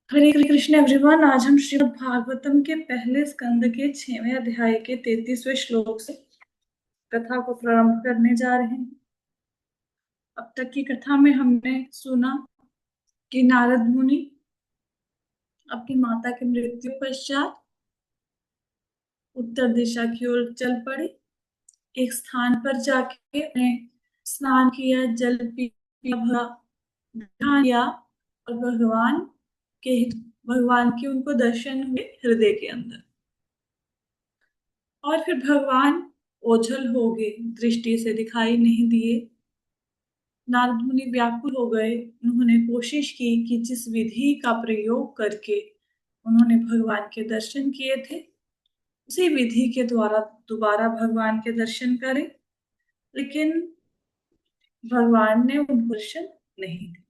हरे Krishna everyone. आज हम श्रीमद् भागवतम के पहले स्कंद के 6वें अध्याय के 33वें श्लोक से कथा को प्रारंभ करने जा रहे हैं। अब तक की कथा में हमने सुना कि नारद मुनि अपनी माता की मृत्यु पश्चात उत्तर दिशा की ओर चल पड़े। एक स्थान पर जाके उन्हें स्नान किया, जल पिया, ध्यान किया और भगवान के उनको दर्शन हुए हृदय के अंदर। और फिर भगवान ओझल हो गए, दृष्टि से दिखाई नहीं दिए। नारद मुनि व्याकुल हो गए। उन्होंने कोशिश की कि जिस विधि का प्रयोग करके उन्होंने भगवान के दर्शन किए थे उसी विधि के द्वारा दोबारा भगवान के दर्शन करें, लेकिन भगवान ने उनको दर्शन नहीं दिए।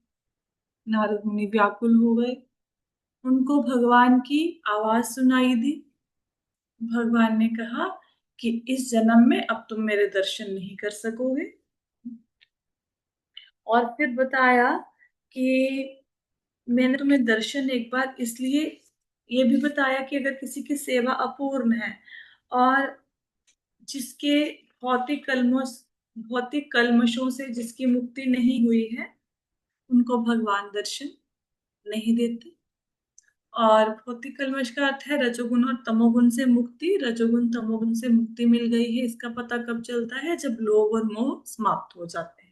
नारद मुनि व्याकुल हो गए। उनको भगवान की आवाज सुनाई दी। भगवान ने कहा कि इस जन्म में अब तुम मेरे दर्शन नहीं कर सकोगे। और फिर बताया कि मैंने तुम्हें दर्शन एक बार इसलिए ये भी बताया कि अगर किसी की सेवा अपूर्ण है और जिसके भौतिक कल्मशों से जिसकी मुक्ति नहीं हुई है, उनको भगवान दर्शन नहीं देते। और भौतिक कल्मश का अर्थ है रजोगुण और तमोगुण से मुक्ति। रजोगुण तमोगुण से मुक्ति मिल गई है, इसका पता कब चलता है? जब लोभ और मोह समाप्त हो जाते हैं।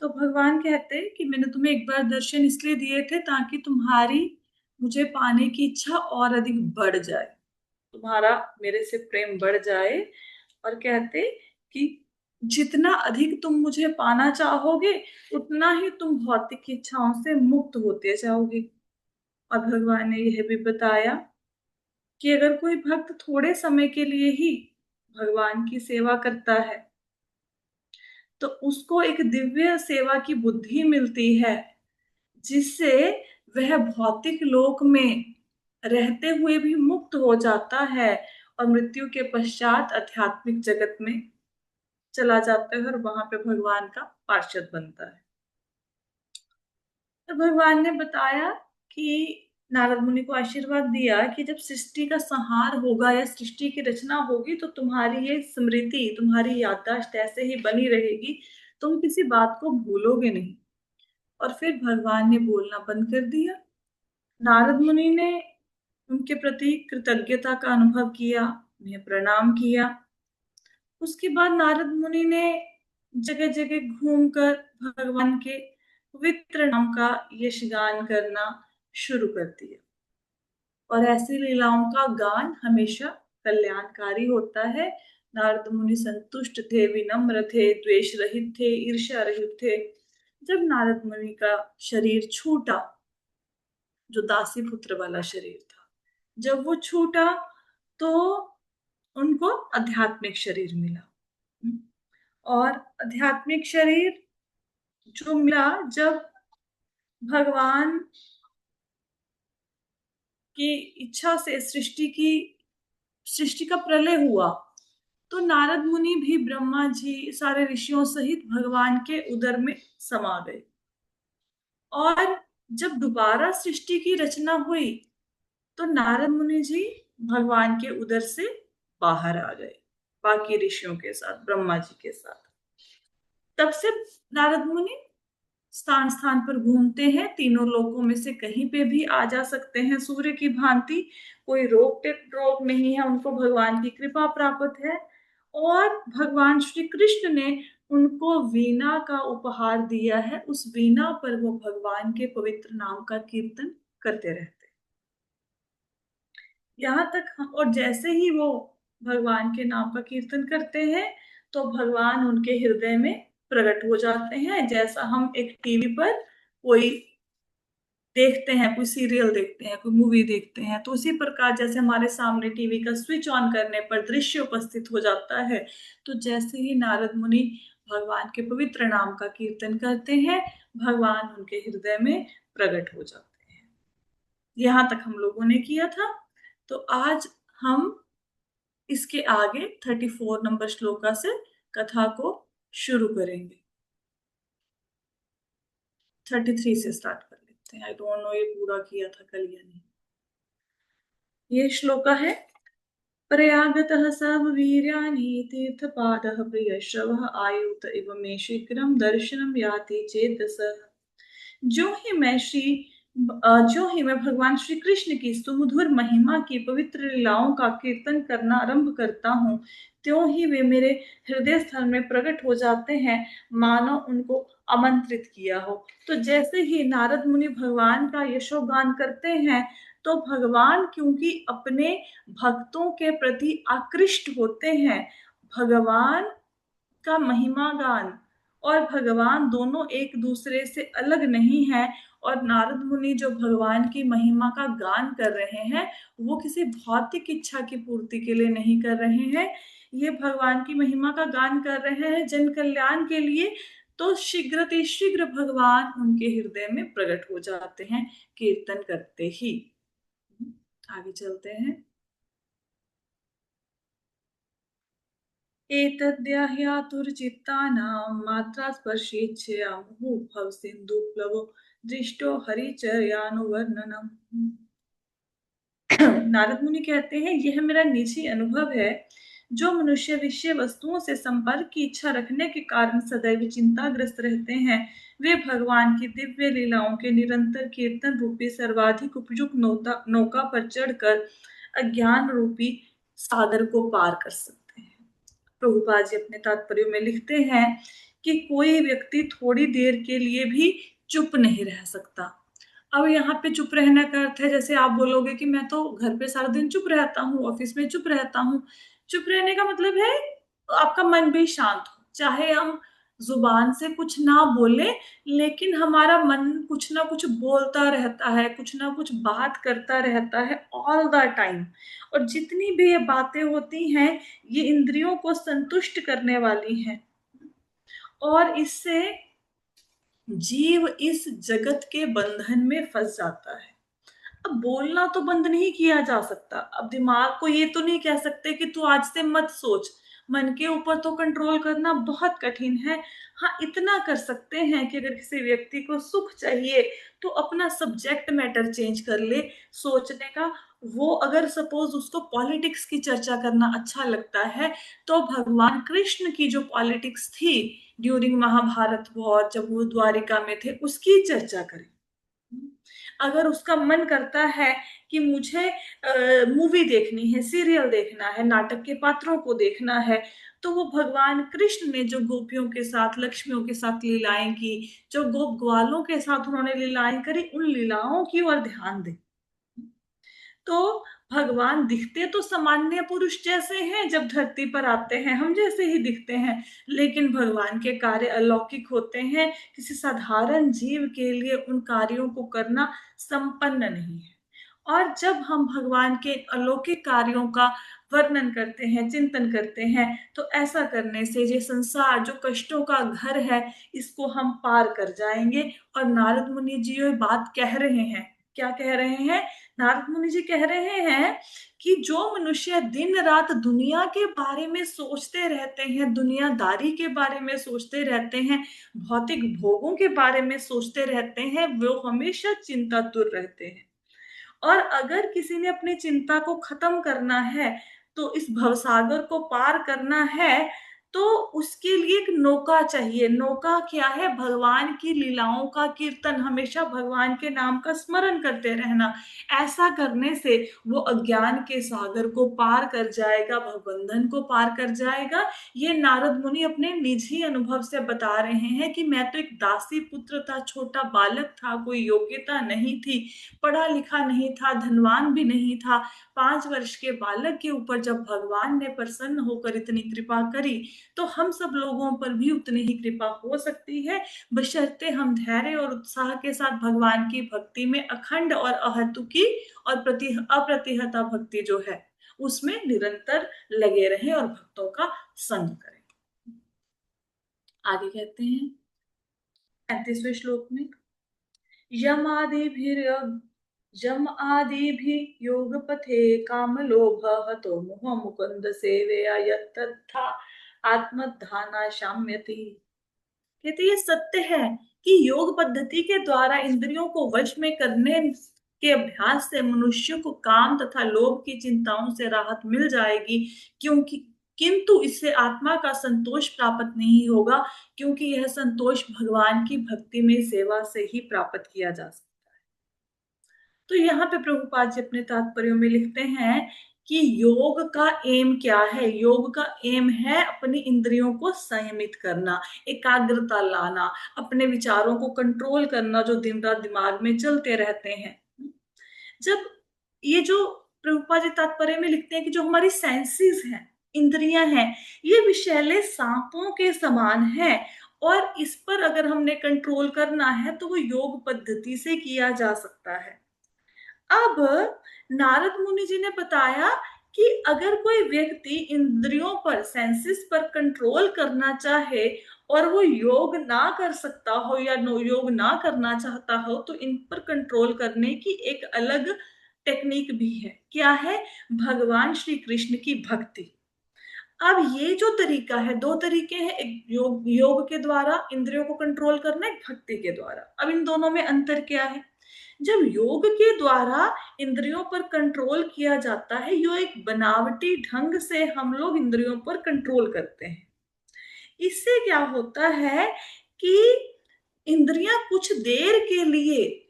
तो भगवान कहते हैं कि मैंने तुम्हें एक बार दर्शन इसलिए दिए थे ताकि तुम्हारी मुझे पाने की इच्छा और अधिक बढ़ जाए, तुम्हारा मेरे से प्रेम बढ़ जाए। और कहते कि जितना अधिक तुम मुझे पाना चाहोगे उतना ही तुम भौतिक इच्छाओं से मुक्त होते जाओगे। और भगवान ने यह भी बताया कि अगर कोई भक्त थोड़े समय के लिए ही भगवान की सेवा करता है तो उसको एक दिव्य सेवा की बुद्धि मिलती है, जिससे वह भौतिक लोक में रहते हुए भी मुक्त हो जाता है और मृत्यु के पश्चात आध्यात्मिक जगत में चला जाता है और वहां पे भगवान का पार्षद बनता है। तो भगवान ने बताया कि नारद मुनि को आशीर्वाद दिया कि जब सृष्टि का संहार होगा या सृष्टि की रचना होगी तो तुम्हारी ये स्मृति, तुम्हारी याददाश्त ऐसे ही बनी रहेगी, तुम किसी बात को भूलोगे नहीं। और फिर भगवान ने बोलना बंद कर दिया। नारद मुनि ने उनके प्रति कृतज्ञता का अनुभव किया, उन्हें प्रणाम किया। उसके बाद नारद मुनि ने जगह जगह घूमकर भगवान के पवित्र नाम का यशगान करना शुरू कर दिया। और ऐसी लीलाओं का गान हमेशा कल्याणकारी होता है। नारद मुनि संतुष्ट थे, विनम्र थे, द्वेष रहित थे, ईर्ष्या रहित थे। जब नारद मुनि का शरीर छूटा, जो दासी पुत्र वाला शरीर था, जब वो छूटा तो उनको आध्यात्मिक शरीर मिला। और आध्यात्मिक शरीर जो मिला जब भगवान की इच्छा से सृष्टि का प्रलय हुआ तो नारद मुनि भी, ब्रह्मा जी, सारे ऋषियों सहित भगवान के उदर में समा गए। और जब दोबारा सृष्टि की रचना हुई तो नारद मुनि जी भगवान के उदर से बाहर आ गए, बाकी ऋषियों के साथ, ब्रह्मा जी के साथ। तब से नारद मुनि स्थान स्थान पर घूमते हैं, तीनों लोकों में से कहीं पे भी आ जा सकते हैं सूर्य की भांति। कोई रोक नहीं है, उनको भगवान की कृपा प्राप्त है। और भगवान श्री कृष्ण ने उनको वीणा का उपहार दिया है, उस वीणा पर वो भगवान के पवित्र नाम का कीर्तन करते रहते। यहाँ तक और जैसे ही वो भगवान के नाम का कीर्तन करते हैं तो भगवान उनके हृदय में प्रकट हो जाते हैं। जैसा हम एक टीवी पर कोई देखते हैं, कोई सीरियल देखते हैं, कोई मूवी देखते हैं, तो उसी प्रकार जैसे हमारे सामने टीवी का स्विच ऑन करने पर दृश्य उपस्थित हो जाता है, तो जैसे ही नारद मुनि भगवान के पवित्र नाम का कीर्तन करते हैं, भगवान उनके हृदय में प्रकट हो जाते हैं। यहाँ तक हम लोगों ने किया था। तो आज हम इसके आगे 34 नंबर श्लोका से कथा को शुरू करेंगे। 33 से स्टार्ट कर लेते हैं। हैं। आई डोंट नो ये पूरा किया था कल या नहीं। ये श्लोका है। प्रयागतः सवीर्यानि तीर्थपादः प्रियश्रवः आयुत इव मे शीघ्रं दर्शनम याति चेतसः। जो ही मैं जो ही मैं भगवान श्री कृष्ण की सुमधुर महिमा की पवित्र लीलाओं का कीर्तन करना आरंभ करता हूँ, त्यों ही वे मेरे हृदय स्थल में प्रकट हो जाते हैं, मानो उनको आमंत्रित किया हो। तो जैसे ही नारद मुनि भगवान का यशोगान करते हैं, तो भगवान क्योंकि अपने भक्तों के प्रति आकृष्ट होते हैं, भगवान का महिमा गान और भगवान दोनों एक दूसरे से अलग नहीं है। और नारद मुनि जो भगवान की महिमा का गान कर रहे हैं, वो किसी भौतिक इच्छा की पूर्ति के लिए नहीं कर रहे हैं। ये भगवान की महिमा का गान कर रहे हैं जन कल्याण के लिए। तो शीघ्र भगवान उनके हृदय में प्रकट हो जाते हैं कीर्तन करते ही। आगे चलते हैं। एतद्याह्यातुरचित्तानां मात्रा स्पर्शेच्छया मुहुः भवसिन्धुप्लवो दृष्टो हरिचर्यानुवर्णनम्। नारद मुनि कहते हैं, यह मेरा निजी अनुभव है। जो मनुष्य विषय वस्तुओं से संपर्क की इच्छा रखने के कारण सदैव चिंताग्रस्त रहते हैं, वे भगवान की दिव्य लीलाओं के निरंतर कीर्तन रूपी सर्वाधिक उपयुक्त नौका पर चढ़कर अज्ञान रूपी सागर को पार कर सकते हैं। प्रभुपाद जी अपने तात्पर्य में लिखते हैं कि कोई व्यक्ति थोड़ी देर के लिए भी चुप नहीं रह सकता। अब यहाँ पे चुप रहने का अर्थ है, जैसे आप बोलोगे कि मैं तो घर पे सारा दिन चुप रहता हूँ, ऑफिस में चुप रहता हूँ। चुप रहने का मतलब है आपका मन भी शांत हो, चाहे हम जुबान से कुछ ना बोले, लेकिन हमारा मन कुछ ना कुछ बोलता रहता है, कुछ ना कुछ बात करता रहता है ऑल द टाइम। और जितनी भी ये बातें होती हैं, ये इंद्रियों को संतुष्ट करने वाली हैं, और इससे जीव इस जगत के बंधन में फंस जाता है। अब बोलना तो बंद नहीं किया जा सकता। अब दिमाग को ये तो नहीं कह सकते कि तू आज से मत सोच। मन के ऊपर तो कंट्रोल करना बहुत कठिन है। हाँ, इतना कर सकते हैं कि अगर किसी व्यक्ति को सुख चाहिए, तो अपना सब्जेक्ट मैटर चेंज कर ले सोचने का। वो अगर सपोज उसको पॉलिटिक्स की चर्चा करना अच्छा लगता है, तो भगवान कृष्ण की जो पॉलिटिक्स थी ड्यूरिंग महाभारत वॉर, जब वो द्वारिका में थे, उसकी चर्चा करें। अगर उसका मन करता है कि मुझे मूवी देखनी है, सीरियल देखना है, नाटक के पात्रों को देखना है, तो वो भगवान कृष्ण ने जो गोपियों के साथ, लक्ष्मियों के साथ लीलाएं की, जो गोप ग्वालों के साथ उन्होंने लीलाएं करी, उन लीलाओं की ओर ध्यान दे। तो भगवान दिखते तो सामान्य पुरुष जैसे हैं, जब धरती पर आते हैं हम जैसे ही दिखते हैं, लेकिन भगवान के कार्य अलौकिक होते हैं। किसी साधारण जीव के लिए उन कार्यों को करना संपन्न नहीं है। और जब हम भगवान के अलौकिक कार्यों का वर्णन करते हैं, चिंतन करते हैं, तो ऐसा करने से ये संसार जो कष्टों का घर है, इसको हम पार कर जाएंगे। और नारद मुनि जी ये बात कह रहे हैं। क्या कह रहे हैं? नारद मुनि जी कह रहे हैं कि जो मनुष्य दिन रात दुनिया के बारे में सोचते रहते हैं, दुनियादारी के बारे में सोचते रहते हैं, भौतिक भोगों के बारे में सोचते रहते हैं, वो हमेशा चिंतातुर रहते हैं। और अगर किसी ने अपनी चिंता को खत्म करना है, तो इस भवसागर को पार करना है, तो उसके लिए एक नौका चाहिए। नौका क्या है? भगवान की लीलाओं का कीर्तन, हमेशा भगवान के नाम का स्मरण करते रहना। ऐसा करने से वो अज्ञान के सागर को पार कर जाएगा, भवबंधन को पार कर जाएगा। ये नारद मुनि अपने निजी अनुभव से बता रहे हैं कि मैं तो एक दासी पुत्र था, छोटा बालक था, कोई योग्यता नहीं थी, पढ़ा लिखा नहीं था, धनवान भी नहीं था। 5 वर्ष के बालक के ऊपर जब भगवान ने प्रसन्न होकर इतनी कृपा करी, तो हम सब लोगों पर भी उतनी ही कृपा हो सकती है, बशर्ते हम धैर्य और उत्साह के साथ भगवान की भक्ति में अखंड और अहतुकी और अप्रतिहता भक्ति जो है, उसमें निरंतर लगे रहें और भक्तों का संग करें। आगे कहते हैं 35वें श्लोक में, यम आदिभिर जम आदिभिः योग पथे काम लोभ हतो मोह मुकुंद सेवया यत्तथा आत्मधाना शाम्यति। कहते ये सत्य है कि योग पद्धति के द्वारा इंद्रियों को वश में करने के अभ्यास से मनुष्य को काम तथा लोभ की चिंताओं से राहत मिल जाएगी, क्योंकि किंतु इससे आत्मा का संतोष प्राप्त नहीं होगा, क्योंकि यह संतोष भगवान की भक्ति में सेवा से ही प्राप्त किया जा सकता है। तो यहाँ पे प्रभुपाद जी अपने तात्पर्यों में लिखते हैं कि योग का एम क्या है। योग का एम है अपनी इंद्रियों को संयमित करना, एकाग्रता लाना, अपने विचारों को कंट्रोल करना जो दिन रात दिमाग में चलते रहते हैं। जब ये जो प्रभुपाद जी तात्पर्य में लिखते हैं कि जो हमारी सेंसेस हैं, इंद्रियां हैं, ये विषैले सांपों के समान है, और इस पर अगर हमने कंट्रोल करना है तो वो योग पद्धति से किया जा सकता है। अब नारद मुनि जी ने बताया कि अगर कोई व्यक्ति इंद्रियों पर, सेंसेस पर कंट्रोल करना चाहे और वो योग ना कर सकता हो या योग ना करना चाहता हो, तो इन पर कंट्रोल करने की एक अलग टेक्निक भी है। क्या है? भगवान श्री कृष्ण की भक्ति। अब ये जो तरीका है, दो तरीके हैं, एक योग के द्वारा इंद्रियों को कंट्रोल करना, एक भक्ति के द्वारा। अब इन दोनों में अंतर क्या है? जब योग के द्वारा इंद्रियों पर कंट्रोल किया जाता है, यो एक बनावटी ढंग से हम लोग इंद्रियों पर कंट्रोल करते हैं। इससे क्या होता है कि इंद्रियां कुछ देर के लिए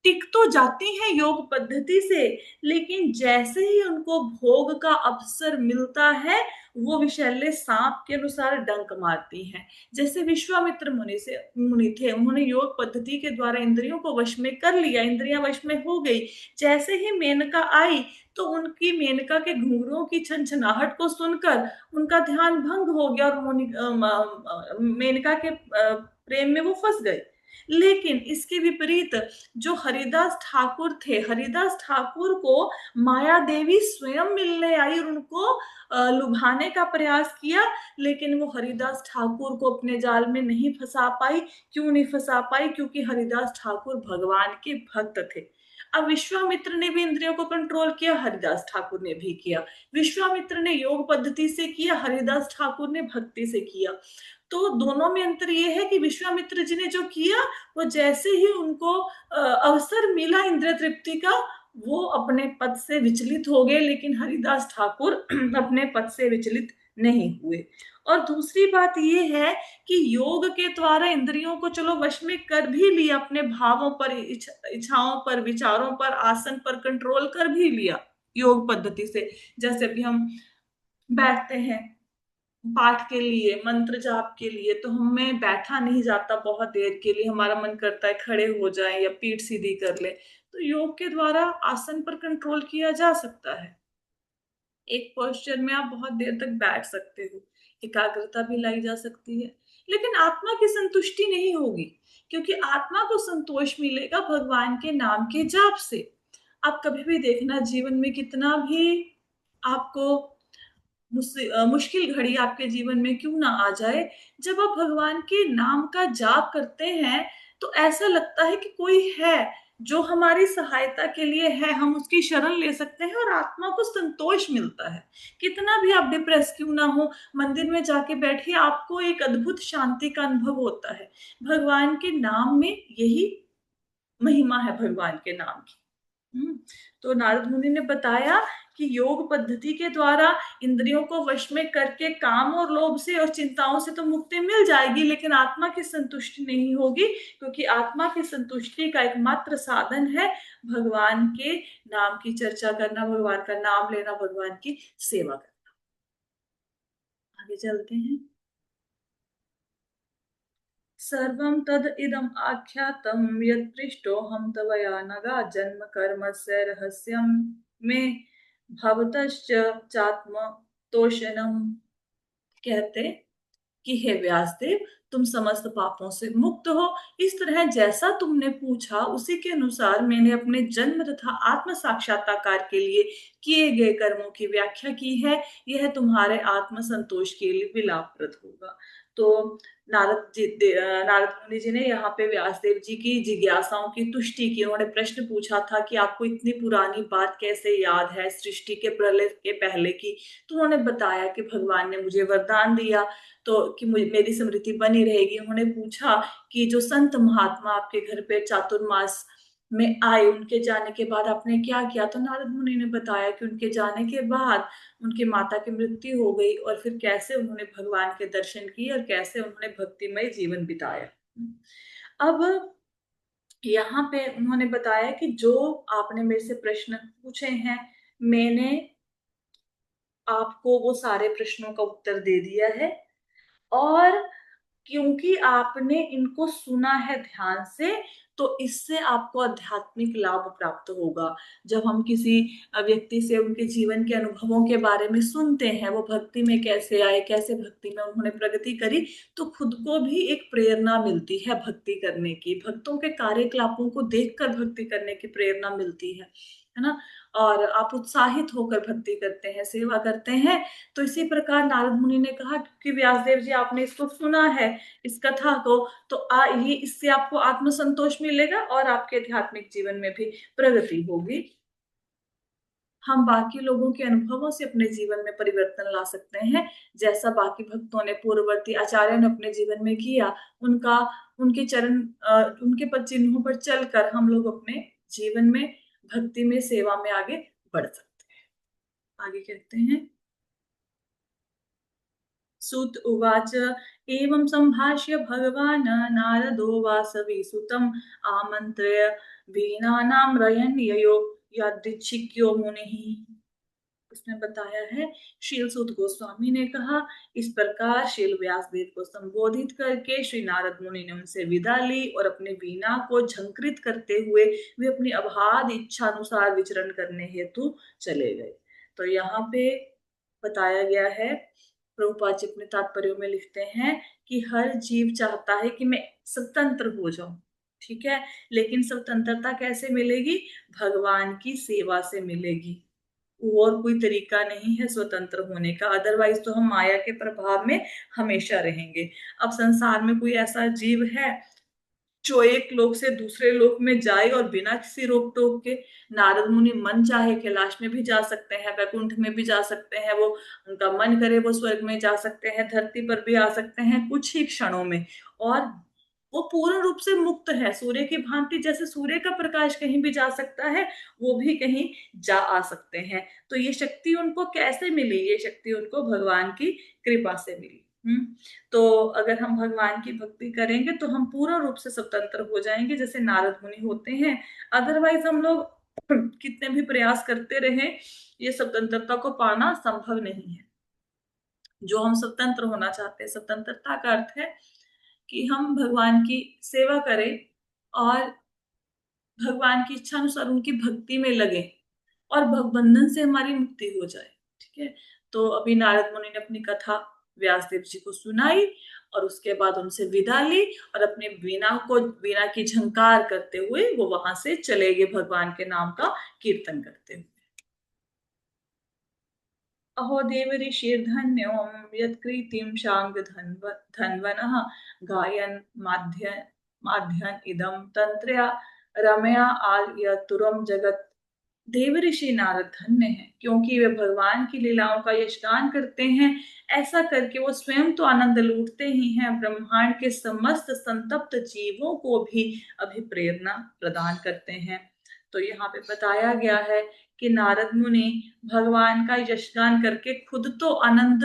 टिक तो जाती हैं योग पद्धति से, लेकिन जैसे ही उनको भोग का अवसर मिलता है, वो विषैले सांप के अनुसार डंक मारती हैं। जैसे विश्वामित्र मुनि थे, उन्होंने योग पद्धति के द्वारा इंद्रियों को वश में कर लिया, इंद्रियां वश में हो गई। जैसे ही मेनका आई तो उनकी, मेनका के घुंघरुओं की छनछनाहट को सुनकर उनका ध्यान भंग हो गया और मेनका के प्रेम में वो फंस गए। लेकिन इसके विपरीत जो हरिदास ठाकुर थे, हरिदास ठाकुर को माया देवी स्वयं मिलने आई और उनको लुभाने का प्रयास किया, लेकिन वो हरिदास ठाकुर को अपने जाल में नहीं फंसा पाई। क्यों नहीं फंसा पाई? क्योंकि हरिदास ठाकुर भगवान के भक्त थे। अब विश्वामित्र ने भी इंद्रियों को कंट्रोल किया, हरिदास ठाकुर ने भी किया। विश्वामित्र ने योग पद्धति से किया, हरिदास ठाकुर ने भक्ति से किया। तो दोनों में अंतर ये है कि विश्वामित्र जी ने जो किया, वो जैसे ही उनको अवसर मिला इंद्रिय तृप्ति का, वो अपने पद से विचलित हो गए, लेकिन हरिदास ठाकुर अपने पद से विचलित नहीं हुए। और दूसरी बात ये है कि योग के द्वारा इंद्रियों को चलो वश में कर भी लिया, अपने भावों पर, इच्छाओं पर, विचारों पर, आसन पर कंट्रोल कर भी लिया योग पद्धति से। जैसे अभी हम बैठते हैं पाठ के लिए, मंत्र जाप के लिए, तो हमें बैठा नहीं जाता बहुत देर के लिए, हमारा मन करता है खड़े हो जाए या पीठ सीधी कर ले। तो योग के द्वारा आसन पर कंट्रोल किया जा सकता है। एक पोस्चर में आप बहुत देर तक बैठ सकते हो, एकाग्रता भी लाई जा सकती है, लेकिन आत्मा की संतुष्टि नहीं होगी, क्योंकि आत्मा को संतोष मिलेगा भगवान के नाम के जाप से। आप कभी भी देखना, जीवन में कितना भी आपको मुश्किल घड़ी आपके जीवन में क्यों ना आ जाए, जब आप भगवान के नाम का जाप करते हैं तो ऐसा लगता है कि कोई है जो हमारी सहायता के लिए है, हम उसकी शरण ले सकते हैं और आत्मा को संतोष मिलता है। कितना भी आप डिप्रेस क्यों ना हो, मंदिर में जाके बैठिए, आपको एक अद्भुत शांति का अनुभव होता है। भगवान के नाम में यही महिमा है, भगवान के नाम की। तो नारद मुनि ने बताया कि योग पद्धति के द्वारा इंद्रियों को वश में करके काम और लोभ से और चिंताओं से तो मुक्ति मिल जाएगी, लेकिन आत्मा की संतुष्टि नहीं होगी, क्योंकि आत्मा की संतुष्टि का एकमात्र साधन है भगवान के नाम की चर्चा करना, भगवान का नाम लेना, भगवान की सेवा करना। आगे चलते हैं। सर्वं तद इदम आख्यातम यत् पृष्टोऽहं तवया नगा जन्म कर्मस्य रहस्यं मे भवतश्च चात्म तोषणम। कहते कि हे व्यासदेव, तुम समस्त पापों से मुक्त हो। इस तरह जैसा तुमने पूछा उसी के अनुसार मैंने अपने जन्म तथा आत्म साक्षात्कार के लिए किए गए कर्मों की व्याख्या की है। यह तुम्हारे आत्म संतोष के लिए विलापप्रद होगा। तो नारद मुनि जी ने यहाँ पे व्यासदेव जी की जिज्ञासाओं की तुष्टि की। उन्होंने प्रश्न पूछा था कि आपको इतनी पुरानी बात कैसे याद है, सृष्टि के प्रलय के पहले की। तो उन्होंने बताया कि भगवान ने मुझे वरदान दिया तो कि मेरी स्मृति बनी रहेगी। उन्होंने पूछा कि जो संत महात्मा आपके घर पे चातुर्मास में आए, उनके जाने के बाद आपने क्या किया। तो नारद मुनि ने बताया कि उनके जाने के बाद उनकी माता की मृत्यु हो गई और फिर कैसे उन्होंने भगवान के दर्शन किए और कैसे उन्होंने भक्तिमय जीवन बिताया। अब यहाँ पे उन्होंने बताया कि जो आपने मेरे से प्रश्न पूछे हैं, मैंने आपको वो सारे प्रश्नों का उत्तर दे दिया है। और क्योंकि आपने इनको सुना है ध्यान से, तो इससे आपको आध्यात्मिक लाभ प्राप्त होगा। जब हम किसी व्यक्ति से उनके जीवन के अनुभवों के बारे में सुनते हैं, वो भक्ति में कैसे आए, कैसे भक्ति में उन्होंने प्रगति करी, तो खुद को भी एक प्रेरणा मिलती है भक्ति करने की। भक्तों के कार्यकलापों को देखकर भक्ति करने की प्रेरणा मिलती है ना। और आप उत्साहित होकर भक्ति करते हैं, सेवा करते हैं। तो इसी प्रकार नारद मुनि ने कहा, क्योंकि व्यासदेव जी आपने इसको सुना है, इस कथा को, तो ये इससे आपको आत्मसंतोष मिलेगा और आपके आध्यात्मिक जीवन में भी प्रगति होगी। हम बाकी लोगों के अनुभवों से अपने जीवन में परिवर्तन ला सकते हैं। जैसा बाकी भक्तों ने, पूर्ववर्ती आचार्यों ने अपने जीवन में किया, उनका उनके चरण उनके पद चिन्हों पर चलकर हम लोग अपने जीवन में भक्ति में, सेवा में आगे बढ़ सकते हैं। आगे कहते हैं, सुत उवाच एवं संभाष्य भगवान् नारदो वासवीसुतम् आमन्त्र्य वीणानां रयन् ययो यादृच्छिक्यो मुनिः। उसने बताया है, शील सुत गोस्वामी ने कहा, इस प्रकार शील व्यासदेव को संबोधित करके श्री नारद मुनि ने उनसे विदा ली और अपने वीणा को झंकृत करते हुए वे अपनी अबाध इच्छा अनुसार विचरण करने हेतु चले गए। तो यहाँ पे बताया गया है, प्रभुपाद जी अपने तात्पर्यों में लिखते हैं कि हर जीव चाहता है कि मैं स्वतंत्र हो जाऊं, ठीक है, लेकिन स्वतंत्रता कैसे मिलेगी? भगवान की सेवा से मिलेगी। और कोई तरीका नहीं है स्वतंत्र होने का, अदरवाइज तो हम माया के प्रभाव में हमेशा रहेंगे। अब संसार में कोई ऐसा जीव है जो एक लोक से दूसरे लोक में जाए और बिना किसी रोक टोक के? नारद मुनि मन चाहे कैलाश में भी जा सकते हैं, वैकुंठ में भी जा सकते हैं, वो उनका मन करे वो स्वर्ग में जा सकते हैं, धरती पर भी आ सकते हैं कुछ ही क्षणों में। और वो पूर्ण रूप से मुक्त है, सूर्य की भांति। जैसे सूर्य का प्रकाश कहीं भी जा सकता है, वो भी कहीं जा आ सकते हैं। तो ये शक्ति उनको कैसे मिली? ये शक्ति उनको भगवान की कृपा से मिली। तो अगर हम भगवान की भक्ति करेंगे तो हम पूर्ण रूप से स्वतंत्र हो जाएंगे, जैसे नारद मुनि होते हैं। अदरवाइज हम लोग कितने भी प्रयास करते रहे, ये स्वतंत्रता को पाना संभव नहीं है। जो हम स्वतंत्र होना चाहते हैं, स्वतंत्रता का अर्थ है कि हम भगवान की सेवा करें और भगवान की इच्छा अनुसार उनकी भक्ति में लगे और भवबंधन से हमारी मुक्ति हो जाए। ठीक है, तो अभी नारद मुनि ने अपनी कथा व्यासदेव जी को सुनाई और उसके बाद उनसे विदा ली और अपने वीणा की झंकार करते हुए वो वहां से चले गए, भगवान के नाम का कीर्तन करते हुए। अहो देव ऋषिर्धन्यो यत्कृतिं शांग धन्वनः गायन माध्यन इदम तंत्रया रमया आर्यतुरम जगत। देव ऋषि नारद धन्य है, क्योंकि वे भगवान की लीलाओं का यशगान करते हैं। ऐसा करके वो स्वयं तो आनंद लूटते ही हैं, ब्रह्मांड के समस्त संतप्त जीवों को भी अभिप्रेरणा प्रदान करते हैं। तो यहाँ पे बताया गया है कि नारद मुनि भगवान का यशगान करके खुद तो आनंद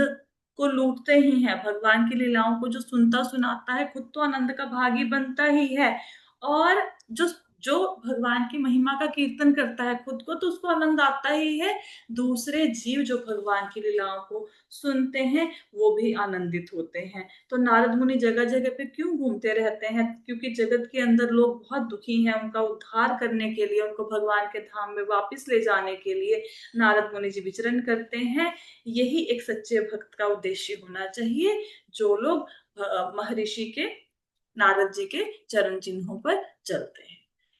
को लूटते ही हैं। भगवान की लीलाओं को जो सुनता सुनाता है, खुद तो आनंद का भागी बनता ही है। और जो जो भगवान की महिमा का कीर्तन करता है, खुद को तो उसको आनंद आता ही है, दूसरे जीव जो भगवान की लीलाओं को सुनते हैं वो भी आनंदित होते हैं। तो नारद मुनि जगह जगह पे क्यों घूमते रहते हैं? क्योंकि जगत के अंदर लोग बहुत दुखी हैं, उनका उद्धार करने के लिए, उनको भगवान के धाम में वापस ले जाने के लिए नारद मुनि जी विचरण करते हैं। यही एक सच्चे भक्त का उद्देश्य होना चाहिए, जो लोग महर्षि के, नारद जी के चरण चिन्हों पर चलते हैं।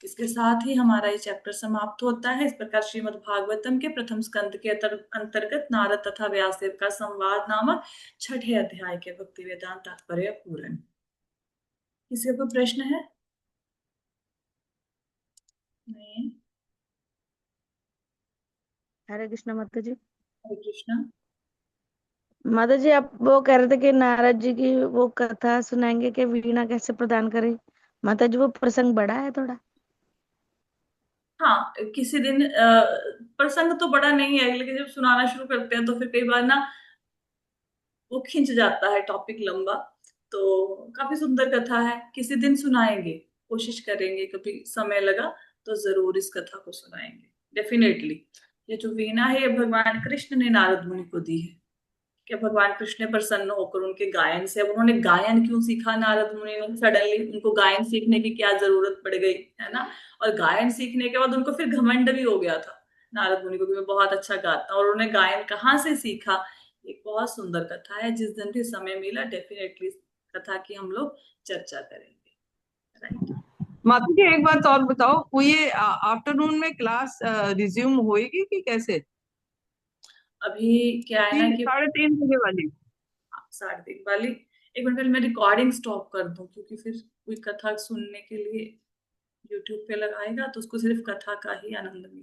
इसके साथ ही हमारा ये चैप्टर समाप्त होता है। इस प्रकार श्रीमद् भागवतम के प्रथम स्कंद के अंतर्गत नारद तथा व्यासदेव का संवाद नामक छठे अध्याय के भक्ति वेदांत तात्पर्य पूर्ण। किसी को प्रश्न है? नहीं। हरे कृष्णा माता जी। हरे कृष्णा। माता जी, आप वो कह रहे थे कि नारद जी की वो कथा सुनाएंगे कि वीणा कैसे प्रदान करे। माता जी, वो प्रसंग बड़ा है थोड़ा। हाँ, किसी दिन प्रसंग तो बड़ा नहीं है, लेकिन जब सुनाना शुरू करते हैं तो फिर कई बार ना वो खिंच जाता है, टॉपिक लंबा। तो काफी सुंदर कथा है, किसी दिन सुनाएंगे, कोशिश करेंगे, कभी समय लगा तो जरूर इस कथा को सुनाएंगे, डेफिनेटली। ये जो वीणा है, ये भगवान कृष्ण ने नारद मुनि को दी है कि भगवान कृष्ण ने प्रसन्न होकर उनके गायन से, अब उन्होंने गायन क्यों सीखा नारद मुनि ने, सडनली उनको गायन सीखने की क्या जरूरत पड़ गई, है ना। और गायन सीखने के बाद उनको फिर घमंड भी हो गया था नारद मुनि को कि मैं बहुत अच्छा गाता हूँ, और उन्होंने गायन कहाँ से सीखा। एक बहुत सुंदर कथा है, जिस दिन भी समय मिला डेफिनेटली कथा की हम लोग चर्चा करेंगे। राइट। माता जी, एक बात और बताओ, वो ये आफ्टरनून में क्लास रिज्यूम होएगी कि कैसे? अभी क्या है ना तीन कि 3:30 बजे वाली? 3:30 वाली। एक मिनट पहले मैं रिकॉर्डिंग स्टॉप कर दूं, क्योंकि फिर कोई कथा सुनने के लिए यूट्यूब पे लगाएगा तो उसको सिर्फ कथा का ही आनंद मिलेगा।